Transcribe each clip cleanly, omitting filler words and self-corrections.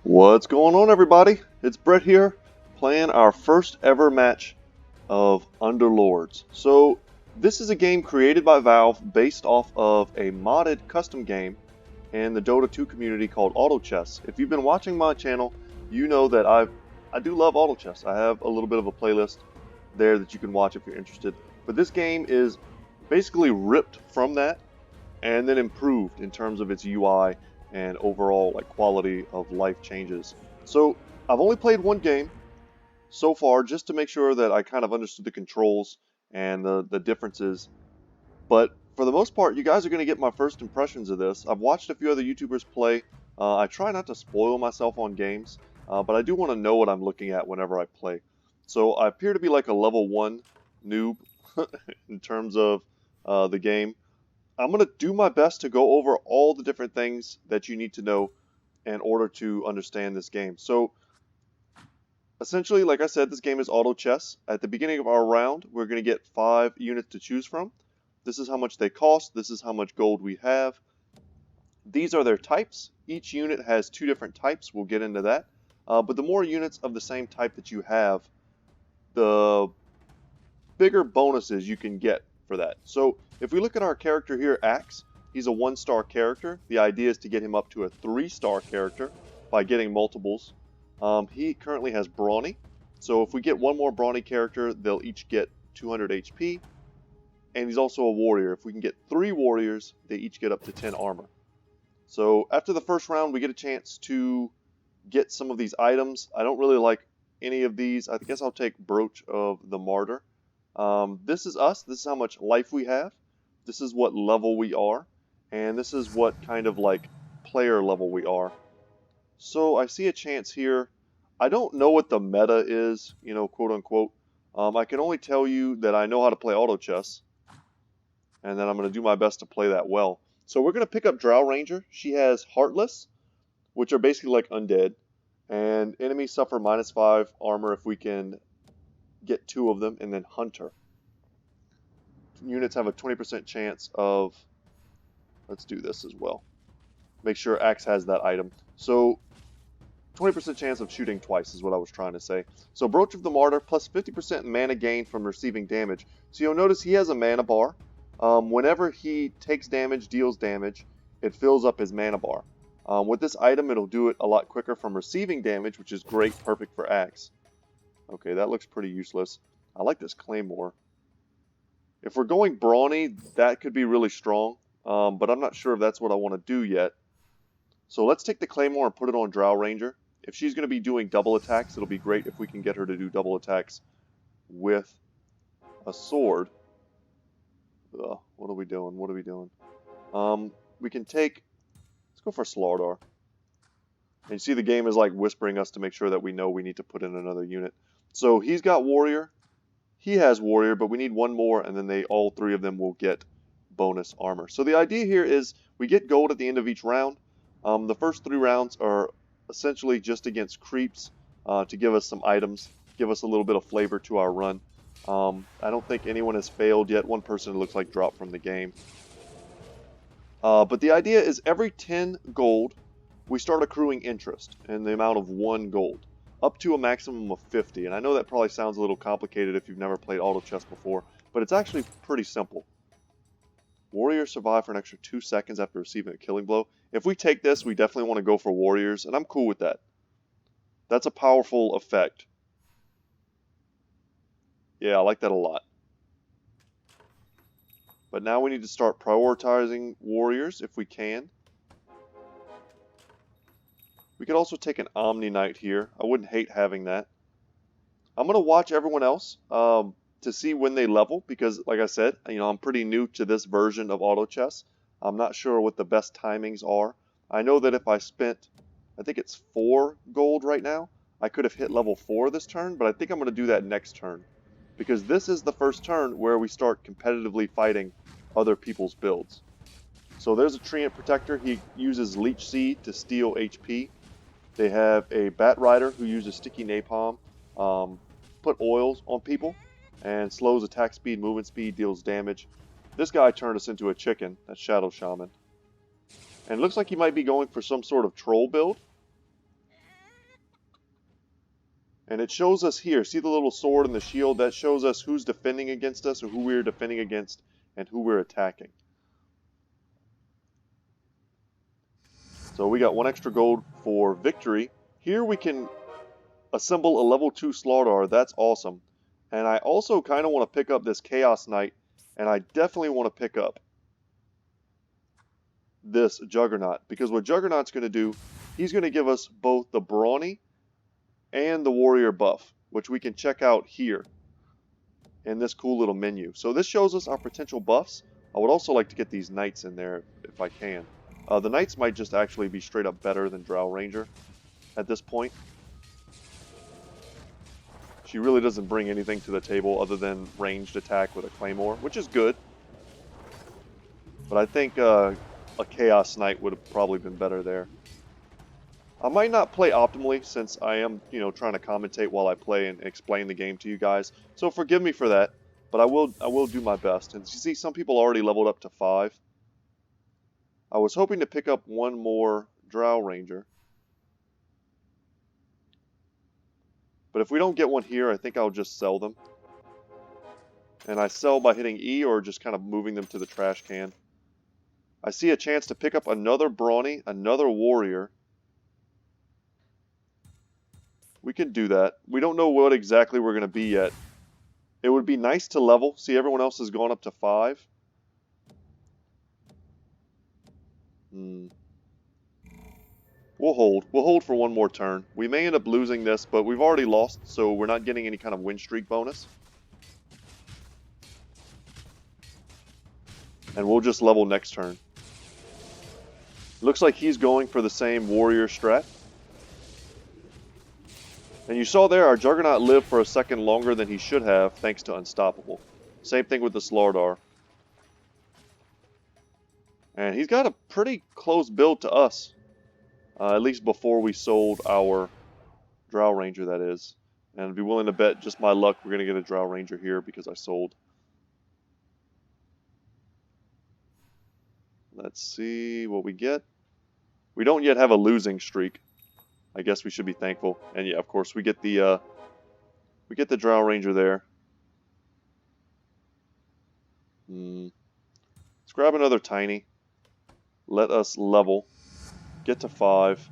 What's going on, everybody? It's Brett here, playing our first ever match of Underlords. So, this is a game created by Valve based off of a modded custom game in the Dota 2 community called Auto Chess. If you've been watching my channel, you know that I do love Auto Chess. I have a little bit of a playlist there that you can watch if you're interested. But this game is basically ripped from that and then improved in terms of its UI and overall quality of life changes. So I've only played one game so far just to make sure that I kind of understood the controls and the differences. But for the most part, you guys are going to get my first impressions of this. I've watched a few other YouTubers play. I try not to spoil myself on games, but I do want to know what I'm looking at whenever I play. So I appear to be like a level 1 noob in terms of the game. I'm going to do my best to go over all the different things that you need to know in order to understand this game. So, essentially, like I said, this game is auto chess. At the beginning of our round, we're going to get 5 units to choose from. This is how much they cost. This is how much gold we have. These are their types. Each unit has 2 different types. We'll get into that. But the more units of the same type that you have, the bigger bonuses you can get for that. So if we look at our character here, Axe, he's a 1-star character. The idea is to get him up to a 3-star character by getting multiples. He currently has Brawny. So if we get one more Brawny character, they'll each get 200 HP. And he's also a warrior. If we can get 3 warriors, they each get up to 10 armor. So after the first round, we get a chance to get some of these items. I don't really like any of these. I guess I'll take Brooch of the Martyr. This is us. This is how much life we have. This is what level we are. And this is what kind of player level we are. So I see a chance here. I don't know what the meta is, quote unquote. I can only tell you that I know how to play auto chess. And then I'm going to do my best to play that well. So we're going to pick up Drow Ranger. She has Heartless, which are basically like undead. And enemies suffer -5 armor if we can get 2 of them, and then Hunter. Units have a 20% chance of, let's do this as well. Make sure Axe has that item. So 20% chance of shooting twice is what I was trying to say. So Brooch of the Martyr plus 50% mana gain from receiving damage. So you'll notice he has a mana bar. Whenever he takes damage, deals damage, it fills up his mana bar. With this item, it'll do it a lot quicker from receiving damage, which is great, perfect for Axe. Okay, that looks pretty useless. I like this Claymore. If we're going Brawny, that could be really strong, but I'm not sure if that's what I want to do yet. So let's take the Claymore and put it on Drow Ranger. If she's going to be doing double attacks, it'll be great if we can get her to do double attacks with a sword. Ugh, what are we doing? What are we doing? We can take... Let's go for Slardar. And you see the game is whispering us to make sure that we know we need to put in another unit. So he's got Warrior. He has Warrior, but we need one more, and then all 3 of them will get bonus armor. So the idea here is we get gold at the end of each round. The first 3 rounds are essentially just against creeps to give us some items, give us a little bit of flavor to our run. I don't think anyone has failed yet. One person looks like dropped from the game. But the idea is every 10 gold, we start accruing interest in the amount of 1 gold, up to a maximum of 50. And I know that probably sounds a little complicated if you've never played auto chess before, but it's actually pretty simple. Warriors survive for an extra 2 seconds after receiving a killing blow. If we take this, we definitely want to go for warriors, and I'm cool with that. That's a powerful effect. Yeah, I like that a lot. But now we need to start prioritizing warriors if we can. We could also take an Omni Knight here. I wouldn't hate having that. I'm going to watch everyone else to see when they level because, like I said, I'm pretty new to this version of auto chess. I'm not sure what the best timings are. I know that if I spent, I think it's 4 gold right now, I could have hit level 4 this turn, but I think I'm going to do that next turn. Because this is the first turn where we start competitively fighting other people's builds. So there's a Treant Protector. He uses Leech Seed to steal HP. They have a Bat Rider who uses Sticky Napalm, put oils on people, and slows attack speed, movement speed, deals damage. This guy turned us into a chicken. That's Shadow Shaman. And it looks like he might be going for some sort of troll build. And it shows us here, see the little sword and the shield? That shows us who's defending against us, or who we're defending against, and who we're attacking. So we got 1 extra gold for victory. Here we can assemble a level 2 Slardar. That's awesome. And I also kind of want to pick up this Chaos Knight, and I definitely want to pick up this Juggernaut, because what Juggernaut's going to do, he's going to give us both the Brawny and the Warrior buff, which we can check out here in this cool little menu. So this shows us our potential buffs. I would also like to get these Knights in there if I can. The Knights might just actually be straight up better than Drow Ranger at this point. She really doesn't bring anything to the table other than ranged attack with a Claymore, which is good. But I think a Chaos Knight would have probably been better there. I might not play optimally since I am, trying to commentate while I play and explain the game to you guys. So forgive me for that, but I will do my best. And you see, some people already leveled up to 5. I was hoping to pick up 1 more Drow Ranger. But if we don't get one here, I think I'll just sell them. And I sell by hitting E or just kind of moving them to the trash can. I see a chance to pick up another Brawny, another Warrior. We can do that. We don't know what exactly we're going to be yet. It would be nice to level. See, everyone else has gone up to 5. We'll hold. We'll hold for 1 more turn. We may end up losing this, but we've already lost, so we're not getting any kind of win streak bonus. And we'll just level next turn. Looks like he's going for the same Warrior strat. And you saw there, our Juggernaut lived for a second longer than he should have, thanks to Unstoppable. Same thing with the Slardar. And he's got a pretty close build to us. At least before we sold our Drow Ranger, that is. And I'd be willing to bet, just my luck, we're going to get a Drow Ranger here because I sold. Let's see what we get. We don't yet have a losing streak. I guess we should be thankful. And yeah, of course, we get the Drow Ranger there. Let's grab another Tiny. Let us level. Get to 5.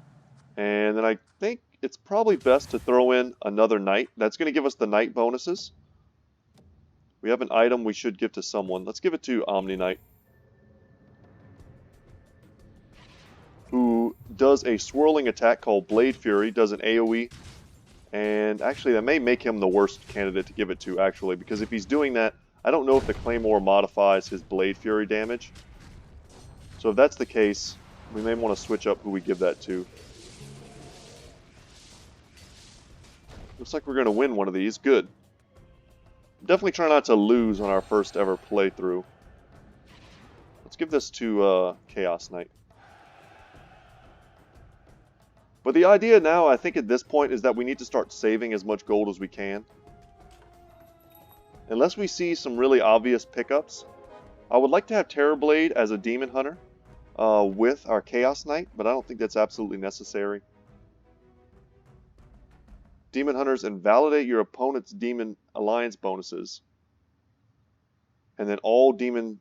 And then I think it's probably best to throw in another Knight. That's going to give us the Knight bonuses. We have an item we should give to someone. Let's give it to Omni Knight, who does a swirling attack called Blade Fury, does an AoE. And actually, that may make him the worst candidate to give it to, actually, because if he's doing that, I don't know if the Claymore modifies his Blade Fury damage. So if that's the case, we may want to switch up who we give that to. Looks like we're going to win one of these. Good. Definitely try not to lose on our first ever playthrough. Let's give this to Chaos Knight. But the idea now, I think at this point, is that we need to start saving as much gold as we can. Unless we see some really obvious pickups. I would like to have Terrorblade as a Demon Hunter with our Chaos Knight, but I don't think that's absolutely necessary. Demon Hunters invalidate your opponent's Demon Alliance bonuses. And then all Demon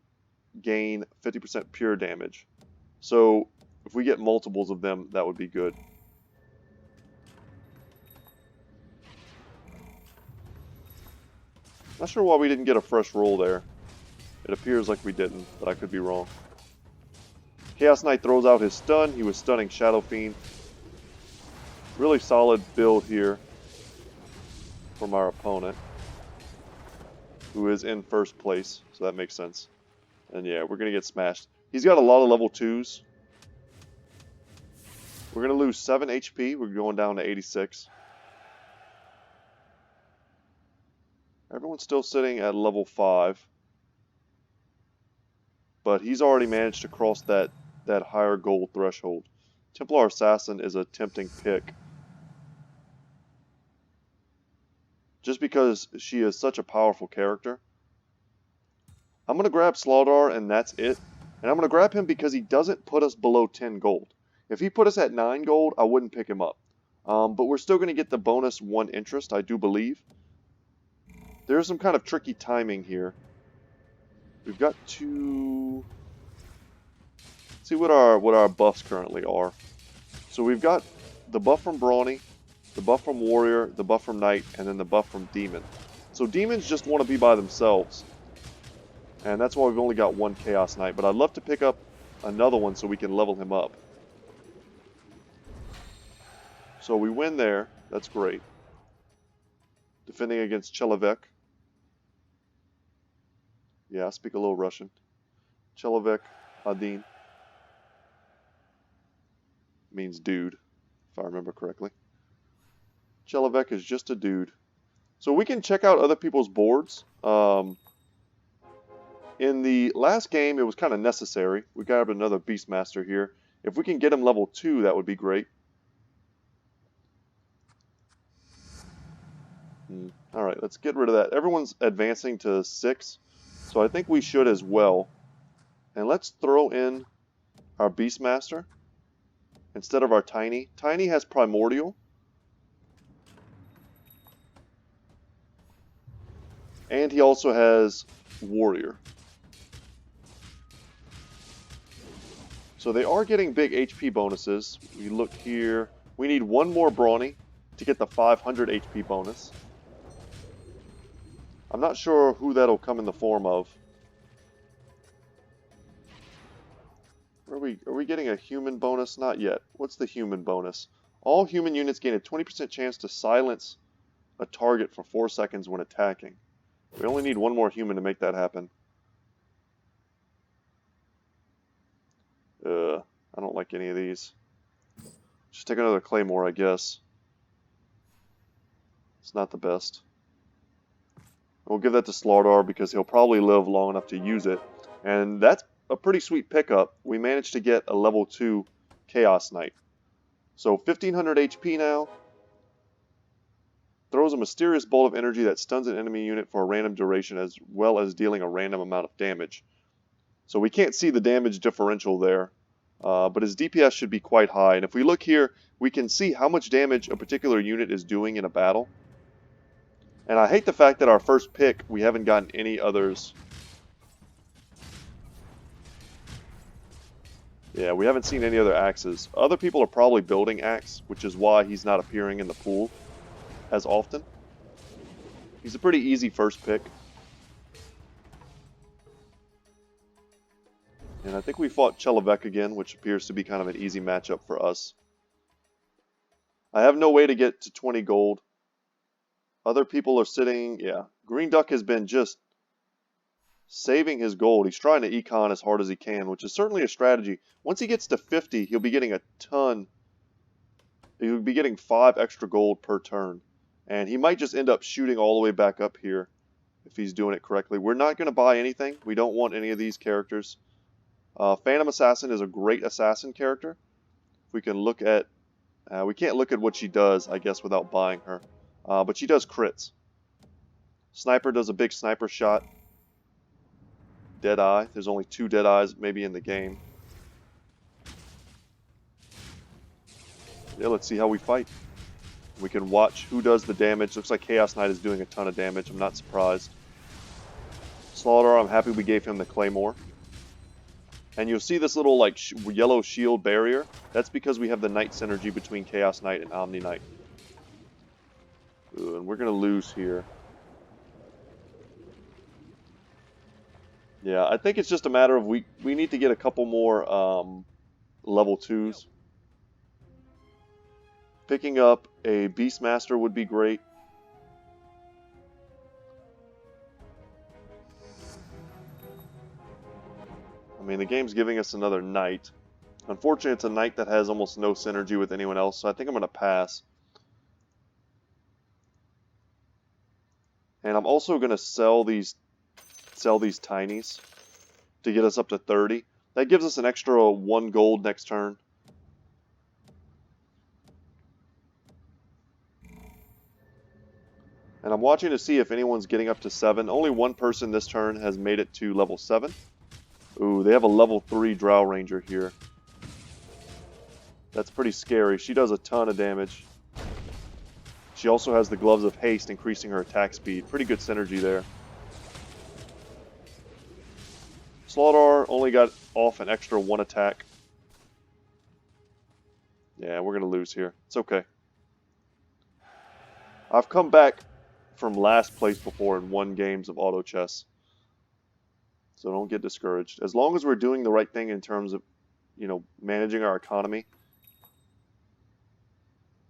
gain 50% pure damage. So if we get multiples of them, that would be good. Not sure why we didn't get a fresh roll there. It appears like we didn't, but I could be wrong. Chaos Knight throws out his stun. He was stunning Shadow Fiend. Really solid build here from our opponent, who is in first place, so that makes sense. And yeah, we're going to get smashed. He's got a lot of level 2s. We're going to lose 7 HP. We're going down to 86. Everyone's still sitting at level 5. But he's already managed to cross that higher gold threshold. Templar Assassin is a tempting pick. Just because she is such a powerful character. I'm going to grab Slardar and that's it. And I'm going to grab him because he doesn't put us below 10 gold. If he put us at 9 gold, I wouldn't pick him up. But we're still going to get the bonus 1 interest, I do believe. There's some kind of tricky timing here. We've got to see what our buffs currently are. So we've got the buff from Brawny, the buff from Warrior, the buff from Knight, and then the buff from Demon. So Demons just want to be by themselves. And that's why we've only got 1 Chaos Knight. But I'd love to pick up another one so we can level him up. So we win there. That's great. Defending against Chelovek. Yeah, I speak a little Russian. Chelovek Adin. Means dude, if I remember correctly. Chelovek is just a dude. So we can check out other people's boards. In the last game, it was kind of necessary. We got another Beastmaster here. If we can get him level 2, that would be great. Alright, let's get rid of that. Everyone's advancing to 6, so I think we should as well. And let's throw in our Beastmaster instead of our Tiny. Tiny has Primordial. And he also has Warrior. So they are getting big HP bonuses. We look here. We need 1 more Brawny to get the 500 HP bonus. I'm not sure who that'll come in the form of. Are we getting a human bonus? Not yet. What's the human bonus? All human units gain a 20% chance to silence a target for 4 seconds when attacking. We only need 1 more human to make that happen. I don't like any of these. Just take another Claymore, I guess. It's not the best. We'll give that to Slardar because he'll probably live long enough to use it. And that's a pretty sweet pickup. We managed to get a level 2 Chaos Knight. So 1500 HP now. Throws a mysterious bolt of energy that stuns an enemy unit for a random duration as well as dealing a random amount of damage. So we can't see the damage differential there. But his DPS should be quite high. And if we look here, we can see how much damage a particular unit is doing in a battle. And I hate the fact that our first pick, we haven't gotten any others. Yeah, we haven't seen any other axes. Other people are probably building axe, which is why he's not appearing in the pool as often. He's a pretty easy first pick. And I think we fought Chelovek again, which appears to be kind of an easy matchup for us. I have no way to get to 20 gold. Other people are sitting, yeah. Green Duck has been just saving his gold. He's trying to econ as hard as he can, which is certainly a strategy. Once he gets to 50, he'll be getting a ton. He'll be getting 5 extra gold per turn. And he might just end up shooting all the way back up here if he's doing it correctly. We're not going to buy anything. We don't want any of these characters. Phantom Assassin is a great assassin character. If we can look at... we can't look at what she does, I guess, without buying her. But she does crits. Sniper does a big sniper shot. Deadeye. There's only 2 Deadeyes maybe in the game. Yeah, let's see how we fight. We can watch who does the damage. Looks like Chaos Knight is doing a ton of damage. I'm not surprised. Slaughter, I'm happy we gave him the Claymore. And you'll see this little like yellow shield barrier. That's because we have the Knight synergy between Chaos Knight and Omni Knight. Ooh, and we're going to lose here. Yeah, I think it's just a matter of we need to get a couple more level 2s. Picking up a Beastmaster would be great. I mean, the game's giving us another Knight. Unfortunately, it's a Knight that has almost no synergy with anyone else, so I think I'm going to pass. And I'm also going to sell these tinies to get us up to 30. That gives us an extra 1 gold next turn. And I'm watching to see if anyone's getting up to 7. Only 1 person this turn has made it to level 7. Ooh, they have a level 3 Drow Ranger here. That's pretty scary. She does a ton of damage. She also has the Gloves of Haste, increasing her attack speed. Pretty good synergy there. Slardar only got off an extra 1 attack. Yeah, we're going to lose here. It's okay. I've come back from last place before and won games of auto chess. So don't get discouraged. As long as we're doing the right thing in terms of, managing our economy,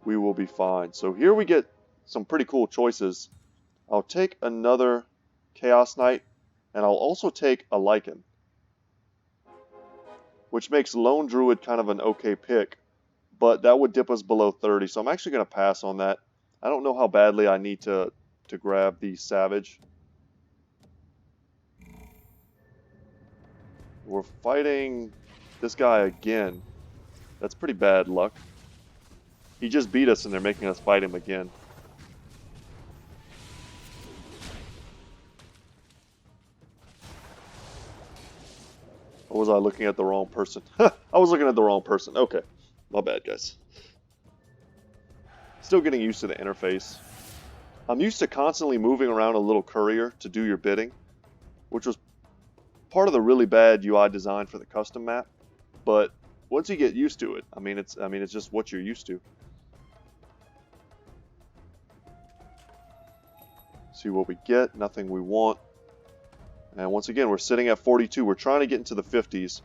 we will be fine. So here we get some pretty cool choices. I'll take another Chaos Knight, and I'll also take a Lycan, which makes Lone Druid kind of an okay pick, but that would dip us below 30, so I'm actually going to pass on that. I don't know how badly I need to grab the Savage. We're fighting this guy again. That's pretty bad luck. He just beat us and they're making us fight him again. Or was I looking at the wrong person? I was looking at the wrong person. Okay. My bad, guys. Still getting used to the interface. I'm used to constantly moving around a little courier to do your bidding, which was part of the really bad UI design for the custom map. But once you get used to it, it's just what you're used to. See what we get. Nothing we want. And once again, we're sitting at 42. We're trying to get into the 50s.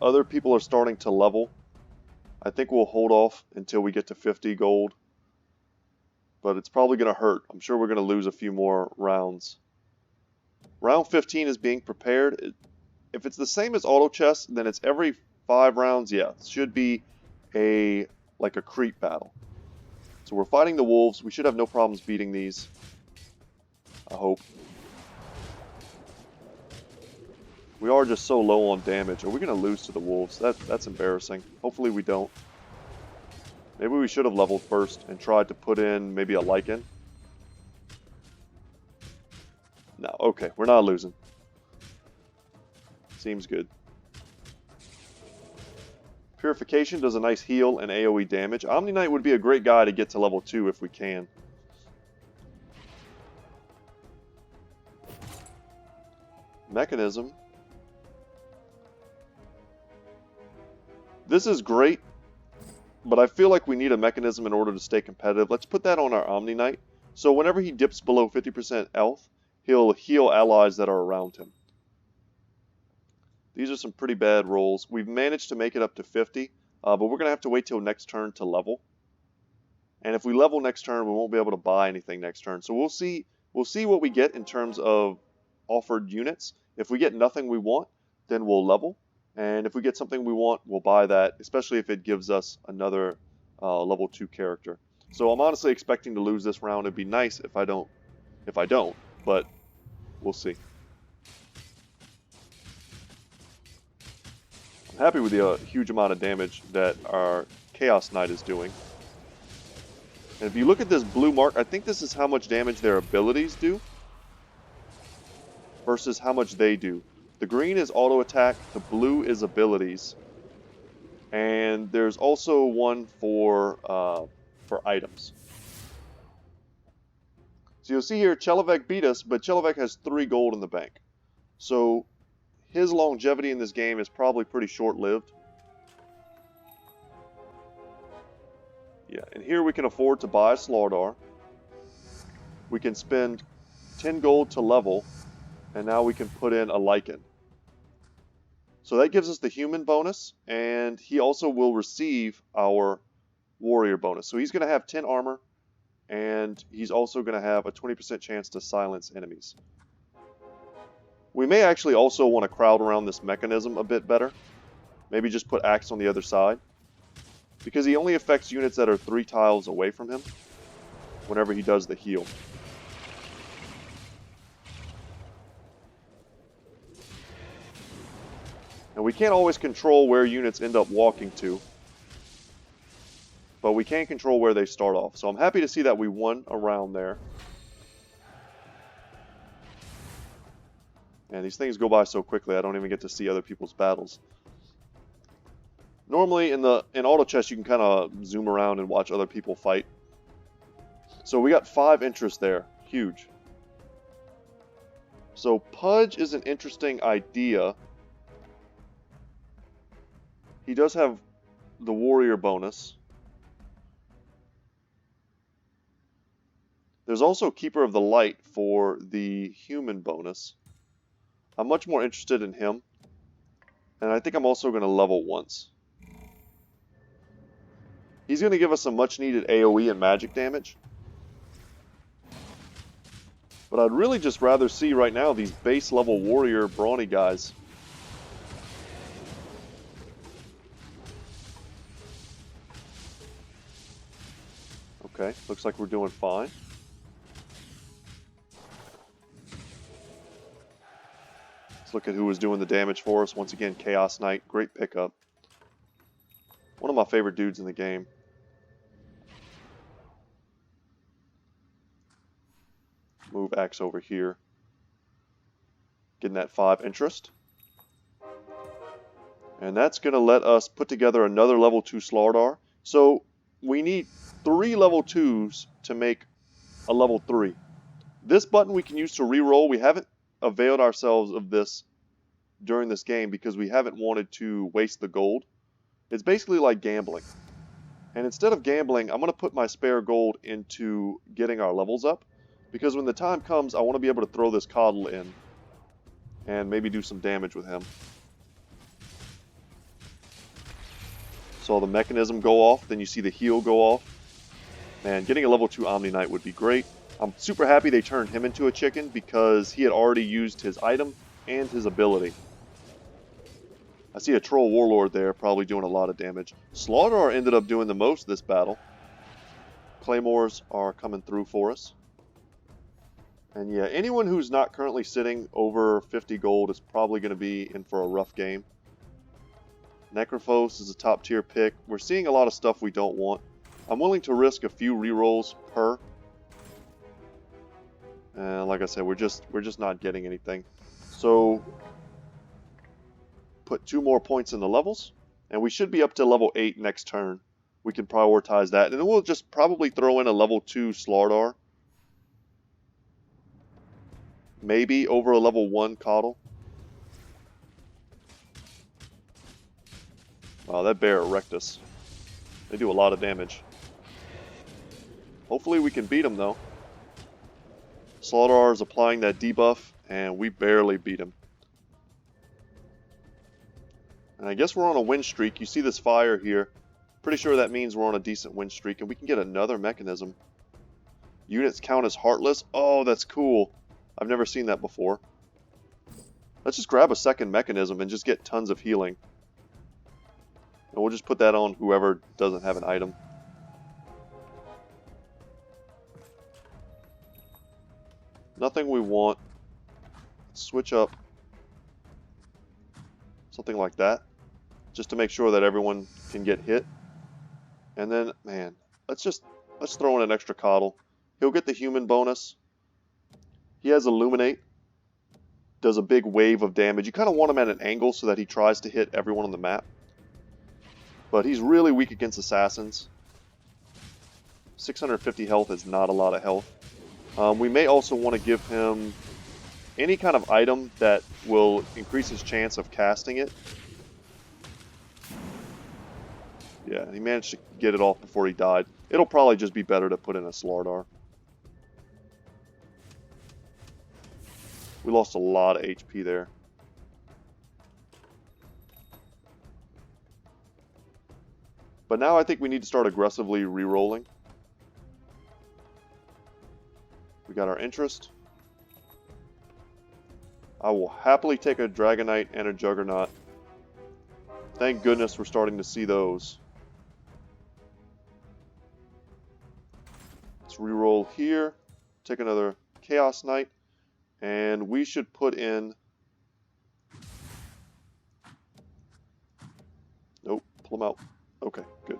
Other people are starting to level. I think we'll hold off until we get to 50 gold. But it's probably going to hurt. I'm sure we're going to lose a few more rounds. Round 15 is being prepared. If it's the same as auto chess, then it's every 5 rounds. Yeah, it should be like a creep battle. So we're fighting the wolves. We should have no problems beating these. I hope. We are just so low on damage. Are we going to lose to the wolves? That's embarrassing. Hopefully we don't. Maybe we should have leveled first and tried to put in maybe a Lycan. No, okay. We're not losing. Seems good. Purification does a nice heal and AoE damage. Omni Knight would be a great guy to get to level 2 if we can. Mechanism. This is great, but I feel like we need a mechanism in order to stay competitive. Let's put that on our Omni Knight. So whenever he dips below 50% health, he'll heal allies that are around him. These are some pretty bad rolls. We've managed to make it up to 50, but we're going to have to wait till next turn to level. And if we level next turn, we won't be able to buy anything next turn. So we'll see what we get in terms of offered units. If we get nothing we want, then we'll level. And if we get something we want, we'll buy that, especially if it gives us another level 2 character. So I'm honestly expecting to lose this round. It'd be nice if I don't, but we'll see. I'm happy with the huge amount of damage that our Chaos Knight is doing. And if you look at this blue mark, I think this is how much damage their abilities do versus how much they do. The green is auto attack, the blue is abilities, and there's also one for items. So you'll see here, Chelevek beat us, but Chelevek has 3 gold in the bank. So his longevity in this game is probably pretty short-lived. Yeah, and here we can afford to buy a Slardar. We can spend 10 gold to level, and now we can put in a Lycan. So that gives us the human bonus, and he also will receive our warrior bonus. So he's going to have 10 armor, and he's also going to have a 20% chance to silence enemies. We may actually also want to crowd around this mechanism a bit better. Maybe just put Axe on the other side. Because he only affects units that are 3 tiles away from him whenever he does the heal. And we can't always control where units end up walking to, but we can control where they start off. So I'm happy to see that we won a round there. And these things go by so quickly, I don't even get to see other people's battles. Normally in auto chess you can kind of zoom around and watch other people fight. So we got 5 interest there. Huge. So Pudge is an interesting idea. He does have the warrior bonus. There's also Keeper of the Light for the human bonus. I'm much more interested in him. And I think I'm also going to level once. He's going to give us some much needed AoE and magic damage. But I'd really just rather see right now these base level warrior brawny guys. Okay, looks like we're doing fine. Let's look at who was doing the damage for us. Once again, Chaos Knight, great pickup. One of my favorite dudes in the game. Move Axe over here. Getting that 5 interest. And that's going to let us put together another level 2 Slardar. So we need 3 level 2s to make a level 3. This button we can use to reroll. We haven't availed ourselves of this during this game because we haven't wanted to waste the gold. It's basically like gambling. And instead of gambling, I'm going to put my spare gold into getting our levels up. Because when the time comes, I want to be able to throw this coddle in. And maybe do some damage with him. Saw the mechanism go off, then you see the heal go off. Man, getting a level 2 Omni Knight would be great. I'm super happy they turned him into a chicken because he had already used his item and his ability. I see a Troll Warlord there, probably doing a lot of damage. Slardar ended up doing the most this battle. Claymores are coming through for us. And yeah, anyone who's not currently sitting over 50 gold is probably going to be in for a rough game. Necrophos is a top tier pick. We're seeing a lot of stuff we don't want. I'm willing to risk a few rerolls per. And like I said, we're just not getting anything. So put 2 more points in the levels, and we should be up to level 8 next turn. We can prioritize that, and then we'll just probably throw in a level 2 Slardar. Maybe over a level 1 Coddle. Wow, that bear wrecked us. They do a lot of damage. Hopefully we can beat them though. Slardar is applying that debuff, and we barely beat him. And I guess we're on a win streak. You see this fire here. Pretty sure that means we're on a decent win streak, and we can get another mechanism. Units count as heartless. Oh, that's cool. I've never seen that before. Let's just grab a second mechanism and just get tons of healing. And we'll just put that on whoever doesn't have an item. Nothing we want. Switch up. Something like that. Just to make sure that everyone can get hit. And then, man, let's throw in an extra coddle. He'll get the human bonus. He has Illuminate. Does a big wave of damage. You kind of want him at an angle so that he tries to hit everyone on the map. But he's really weak against assassins. 650 health is not a lot of health. We may also want to give him any kind of item that will increase his chance of casting it. Yeah, he managed to get it off before he died. It'll probably just be better to put in a Slardar. We lost a lot of HP there. But now I think we need to start aggressively re-rolling. We got our interest. I will happily take a Dragonite and a Juggernaut. Thank goodness we're starting to see those. Let's re-roll here. Take another Chaos Knight. And we should put in... Nope, pull them out. Okay, good.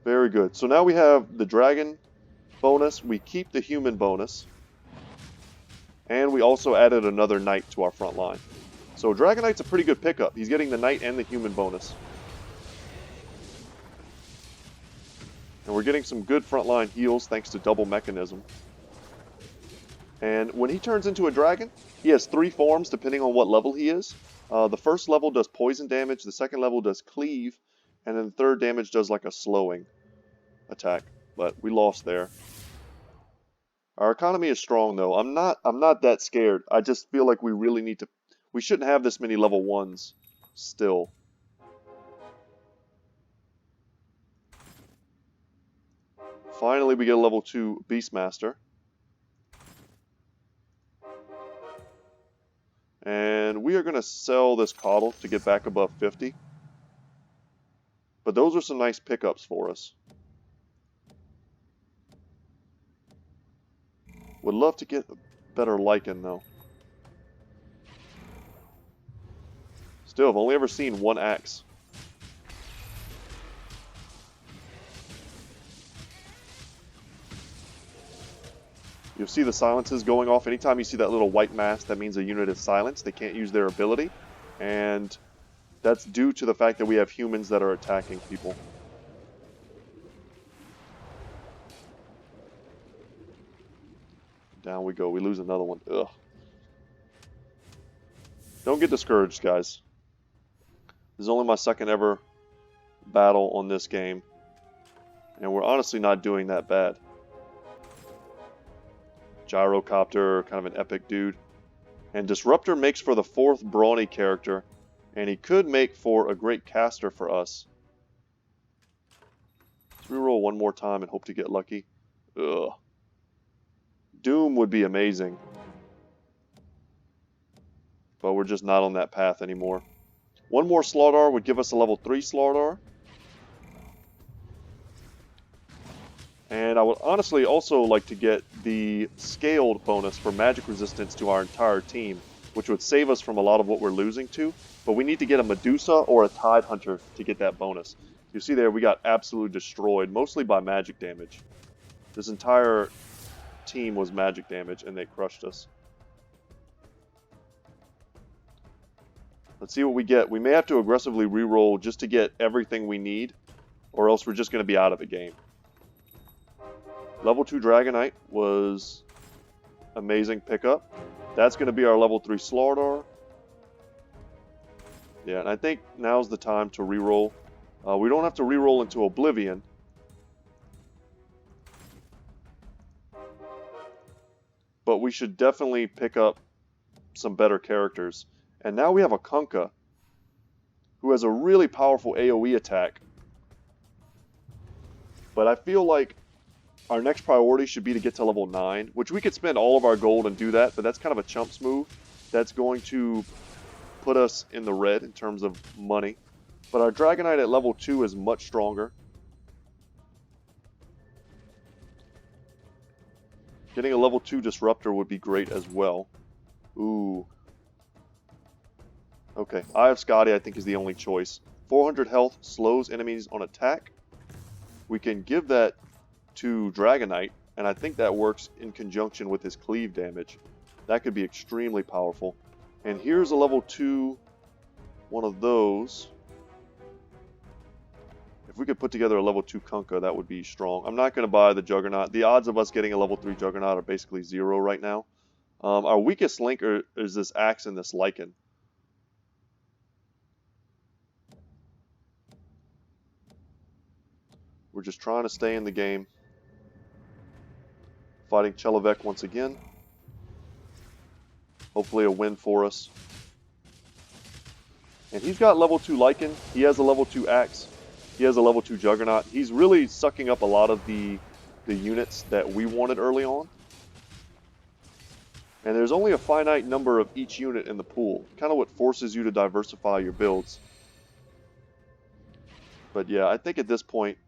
Very good. So now we have the dragon bonus. We keep the human bonus. And we also added another knight to our front line. So Dragon Knight's a pretty good pickup. He's getting the Knight and the Human bonus. And we're getting some good frontline heals thanks to double mechanism. And when he turns into a dragon, he has 3 forms depending on what level he is. The first level does poison damage, the second level does cleave, and then the third damage does like a slowing attack. But we lost there. Our economy is strong though. I'm not that scared. I just feel like we really need to. We shouldn't have this many level 1s still. Finally, we get a level 2 Beastmaster. And we are going to sell this Coddle to get back above 50. But those are some nice pickups for us. Would love to get a better Lycan though. Still, I've only ever seen 1 axe. You'll see the silences going off. Anytime you see that little white mask, that means a unit is silenced. They can't use their ability. And that's due to the fact that we have humans that are attacking people. Down we go. We lose another one. Ugh. Don't get discouraged, guys. This is only my second ever battle on this game. And we're honestly not doing that bad. Gyrocopter, kind of an epic dude. And Disruptor makes for the 4th Brawny character. And he could make for a great caster for us. Let's reroll one more time and hope to get lucky. Ugh. Doom would be amazing. But we're just not on that path anymore. One more Slaughdar would give us a level 3 Slaughdar. And I would honestly also like to get the scaled bonus for magic resistance to our entire team, which would save us from a lot of what we're losing to. But we need to get a Medusa or a Tide Hunter to get that bonus. You see there, we got absolutely destroyed, mostly by magic damage. This entire team was magic damage, and they crushed us. Let's see what we get. We may have to aggressively reroll just to get everything we need, or else we're just going to be out of the game. Level 2 Dragonite was amazing pickup. That's going to be our level 3 Slaughdar. Yeah, and I think now's the time to reroll. We don't have to reroll into Oblivion. But we should definitely pick up some better characters. And now we have a Kunkka, who has a really powerful AoE attack. But I feel like our next priority should be to get to level 9, which we could spend all of our gold and do that, but that's kind of a chumps move. That's going to put us in the red in terms of money. But our Dragonite at level 2 is much stronger. Getting a level 2 Disruptor would be great as well. Ooh. Okay, Eye of Skadi I think is the only choice. 400 health, slows enemies on attack. We can give that to Dragonite, and I think that works in conjunction with his cleave damage. That could be extremely powerful. And here's a level 2, one of those. If we could put together a level 2 Kunkka, that would be strong. I'm not going to buy the Juggernaut. The odds of us getting a level 3 Juggernaut are basically 0 right now. Our weakest link is this Axe and this Lycan. We're just trying to stay in the game. Fighting Chelovek once again. Hopefully a win for us. And he's got level 2 Lycan. He has a level 2 Axe. He has a level 2 Juggernaut. He's really sucking up a lot of the units that we wanted early on. And there's only a finite number of each unit in the pool. Kind of what forces you to diversify your builds. But yeah, I think at this point,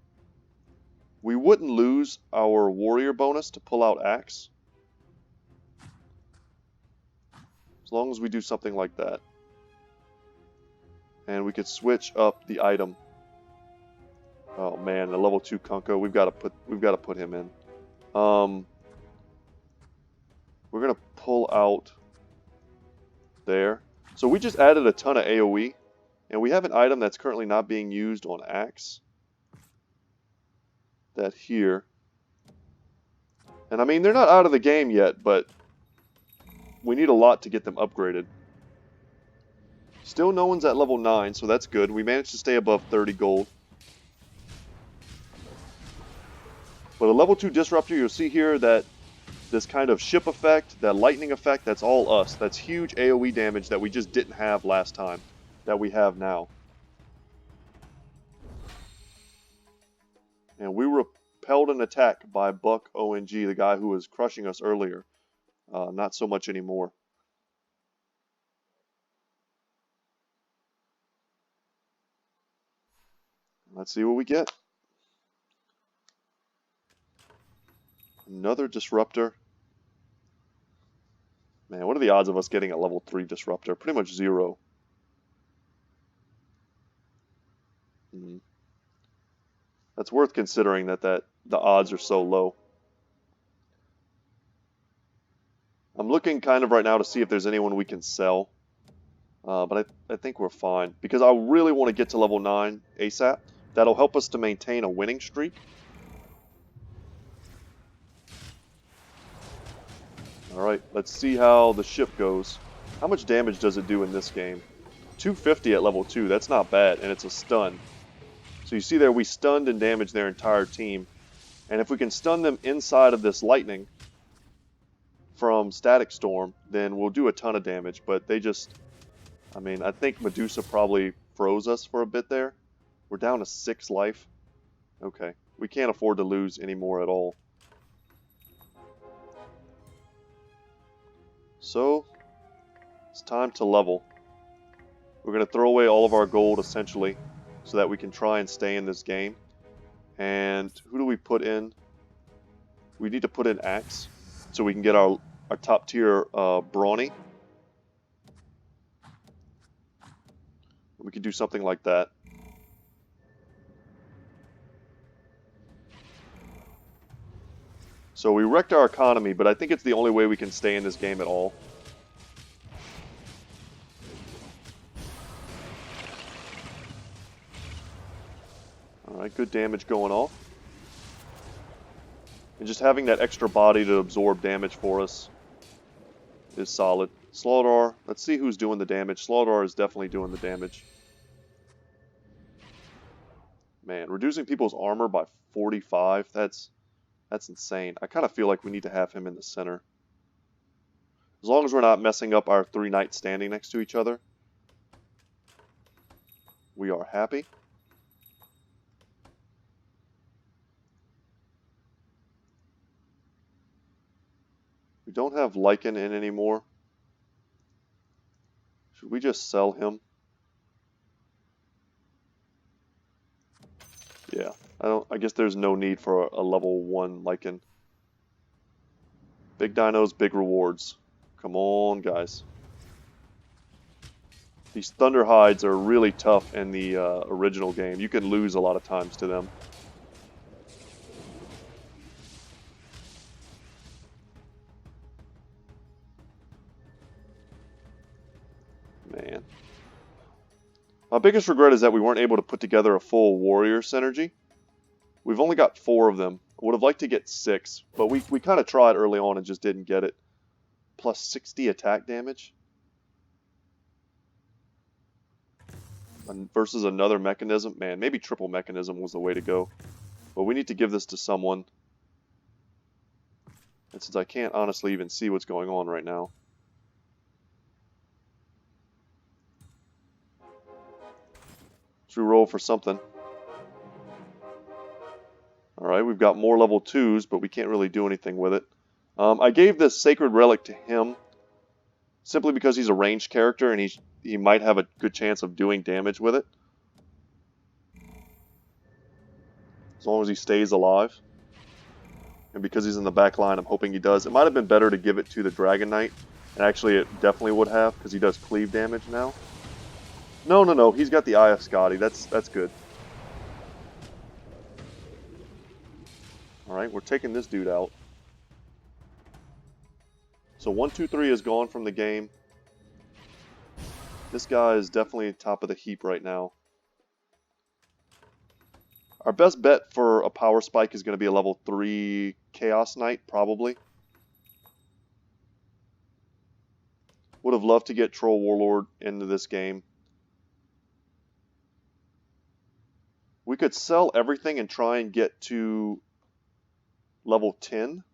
we wouldn't lose our warrior bonus to pull out Axe. As long as we do something like that. And we could switch up the item. Oh man, the level 2 Kunkka, we've got to put him in. We're gonna pull out there. So we just added a ton of AoE, and we have an item that's currently not being used on Axe. That here. And I mean, they're not out of the game yet, but we need a lot to get them upgraded. Still no one's at level 9, so that's good. We managed to stay above 30 gold. But a level 2 Disruptor, you'll see here that this kind of ship effect, that lightning effect, that's all us. That's huge AoE damage that we just didn't have last time, that we have now. And we repelled an attack by Buck ONG, the guy who was crushing us earlier. Not so much anymore. Let's see what we get. Another Disruptor. Man, what are the odds of us getting a level 3 Disruptor? Pretty much 0. That's worth considering that the odds are so low. I'm looking kind of right now to see if there's anyone we can sell. But I think we're fine. Because I really want to get to level 9 ASAP. That'll help us to maintain a winning streak. Alright, let's see how the ship goes. How much damage does it do in this game? 250 at level 2, that's not bad, and it's a stun. So you see there, we stunned and damaged their entire team. And if we can stun them inside of this lightning from Static Storm, then we'll do a ton of damage. But they just, I mean, I think Medusa probably froze us for a bit there. We're down to 6 life. Okay, we can't afford to lose anymore at all. So, it's time to level. We're going to throw away all of our gold, essentially, so that we can try and stay in this game. And who do we put in? We need to put in Axe, so we can get our top tier Brawny. We could do something like that. So we wrecked our economy, but I think it's the only way we can stay in this game at all. Alright, good damage going off. And just having that extra body to absorb damage for us is solid. Slaughdar, let's see who's doing the damage. Slaughdar is definitely doing the damage. Man, reducing people's armor by 45, that's insane. I kind of feel like we need to have him in the center. As long as we're not messing up our 3 knights standing next to each other, we are happy. We don't have Lycan in anymore. Should we just sell him? Yeah, I guess there's no need for a level 1 Lycan. Big dinos, big rewards. Come on, guys. These Thunder Hides are really tough in the original game. You can lose a lot of times to them. Man. My biggest regret is that we weren't able to put together a full warrior synergy. We've only got 4 of them. I would have liked to get 6, but we kind of tried early on and just didn't get it. Plus 60 attack damage. Versus another mechanism. Man, maybe triple mechanism was the way to go. But we need to give this to someone. And since I can't honestly even see what's going on right now. Should we roll for something? Alright, we've got more level 2s, but we can't really do anything with it. I gave this Sacred Relic to him simply because he's a ranged character and he might have a good chance of doing damage with it. As long as he stays alive. And because he's in the back line, I'm hoping he does. It might have been better to give it to the Dragon Knight. And actually, it definitely would have, because he does cleave damage now. No, he's got the Eye of Scotty. That's good. Alright, we're taking this dude out. So 1, 2, 3 is gone from the game. This guy is definitely top of the heap right now. Our best bet for a power spike is going to be a level 3 Chaos Knight, probably. Would have loved to get Troll Warlord into this game. We could sell everything and try and get to level 10.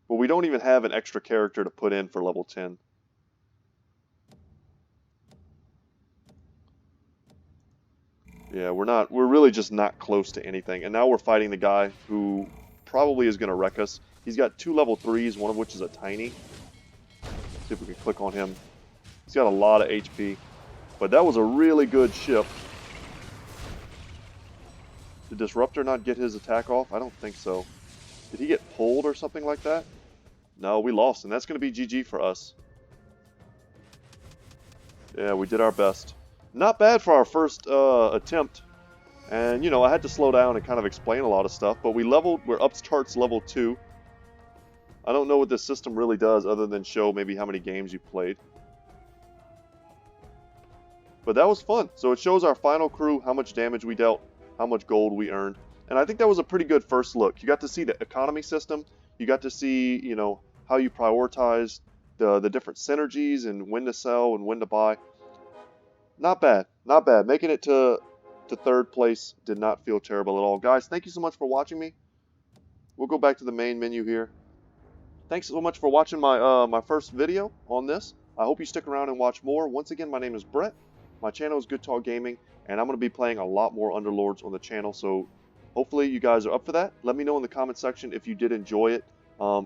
But we don't even have an extra character to put in for level 10. Yeah, we're really just not close to anything. And now we're fighting the guy who probably is going to wreck us. He's got 2 level 3s, one of which is a tiny. See if we can click on him. He's got a lot of HP. But that was a really good ship. Did Disruptor not get his attack off? I don't think so. Did he get pulled or something like that? No, we lost, and that's going to be GG for us. Yeah, we did our best. Not bad for our first attempt. And, you know, I had to slow down and kind of explain a lot of stuff, but we're up charts level 2. I don't know what this system really does other than show maybe how many games you played. But that was fun. So it shows our final crew, how much damage we dealt, how much gold we earned. And I think that was a pretty good first look. You got to see the economy system. You got to see, you know, how you prioritize the different synergies and when to sell and when to buy. Not bad. Not bad. Making it to third place did not feel terrible at all. Guys, thank you so much for watching me. We'll go back to the main menu here. Thanks so much for watching my first video on this. I hope you stick around and watch more. Once again, my name is Brett. My channel is Goodtalk Gaming, and I'm going to be playing a lot more Underlords on the channel, so hopefully you guys are up for that. Let me know in the comment section if you did enjoy it.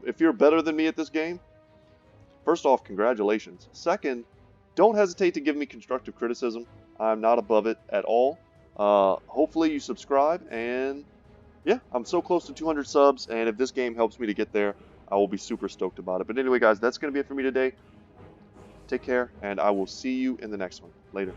If you're better than me at this game, first off, congratulations. Second, don't hesitate to give me constructive criticism. I'm not above it at all. Hopefully you subscribe, and yeah, I'm so close to 200 subs, and if this game helps me to get there, I will be super stoked about it. But anyway, guys, that's going to be it for me today. Take care, and I will see you in the next one. Later.